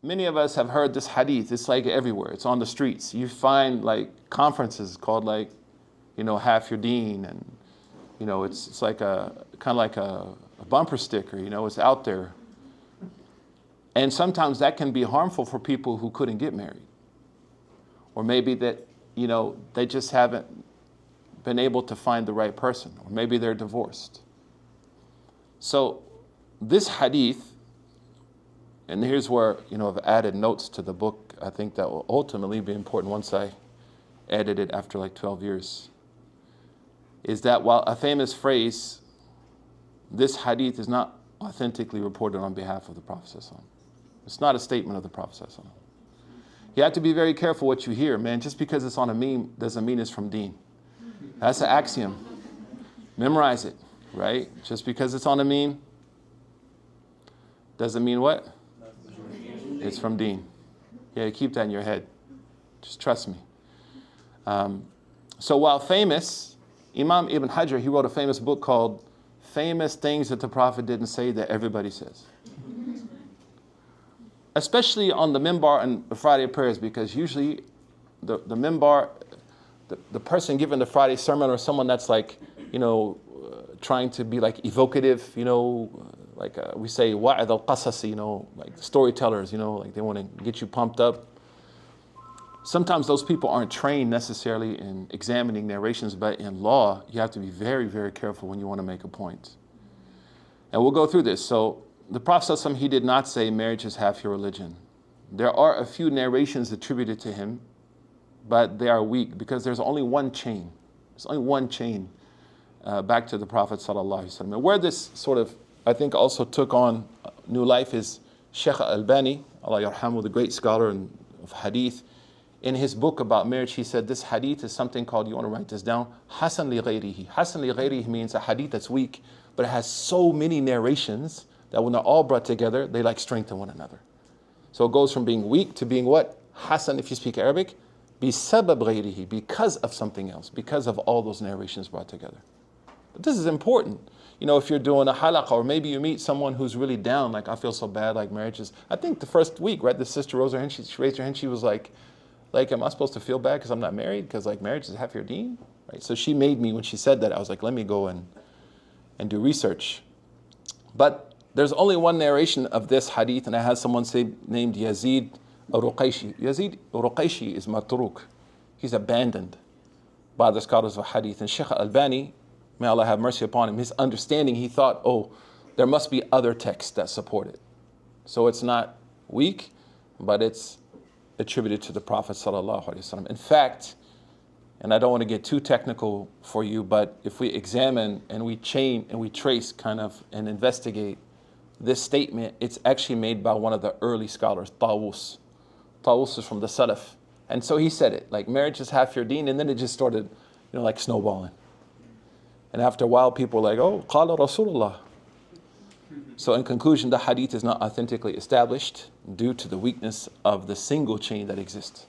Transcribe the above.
many of us have heard this hadith. It's like everywhere. It's on the streets. You find like conferences called like, half your deen, and it's like a kind of like a bumper sticker. It's out there, and sometimes that can be harmful for people who couldn't get married, or maybe that they just haven't been able to find the right person, or maybe they're divorced. So this hadith, and here's where I've added notes to the book. I think that will ultimately be important once I edit it after like 12 years. Is that while a famous phrase, this hadith is not authentically reported on behalf of the Prophet ﷺ. It's not a statement of the Prophet ﷺ. You have to be very careful what you hear, man. Just because it's on a meme doesn't mean it's from deen. That's an axiom. Memorize it, right? Just because it's on a meme doesn't mean what? It's from deen. Yeah, keep that in your head. Just trust me. So while famous, Imam Ibn Hajar, he wrote a famous book called Famous Things That the Prophet Didn't Say That Everybody Says. Especially on the minbar and the Friday prayers, because usually the minbar, the person giving the Friday sermon, or someone that's like, trying to be like evocative, like we say wa'id al-qasas, like storytellers, like they want to get you pumped up. Sometimes those people aren't trained necessarily in examining narrations, but in law, you have to be very, very careful when you want to make a point. And we'll go through this. So the Prophet ﷺ, he did not say marriage is half your religion. There are a few narrations attributed to him, but they are weak because there's only one chain. There's only one chain back to the Prophet ﷺ. And where this sort of, I think, also took on new life is Shaykh Albani, Allah yarhamu, the great scholar of hadith. In his book about marriage, he said this hadith is something called, you want to write this down, Hasan li ghayrihi. Hasan li ghayrihi means a hadith that's weak, but it has so many narrations that when they're all brought together, they like strengthen one another. So it goes from being weak to being what? Hasan, if you speak Arabic, bisabab ghayrihi, because of something else, because of all those narrations brought together. But this is important. If you're doing a halaqah, or maybe you meet someone who's really down, like, I feel so bad, like marriage is, I think the first week, right, the sister rose her hand, she raised her hand, she was like, am I supposed to feel bad because I'm not married? Because like marriage is half your deen, right? So she made me, when she said that, I was like, let me go and do research. But there's only one narration of this hadith, and I had someone say, named Yazid al-Ruqayshi. Yazid al-Ruqayshi is matruk. He's abandoned by the scholars of hadith. And Shaykh Albani, may Allah have mercy upon him, his understanding, he thought, there must be other texts that support it. So it's not weak, but it's attributed to the Prophet ﷺ. In fact, and I don't want to get too technical for you, but if we examine and we chain and we trace kind of and investigate this statement, it's actually made by one of the early scholars, Tawus. Tawus is from the Salaf. And so he said it, like marriage is half your deen, and then it just started, like snowballing. And after a while, people were like, qala Rasulullah. So in conclusion, the hadith is not authentically established due to the weakness of the single chain that exists.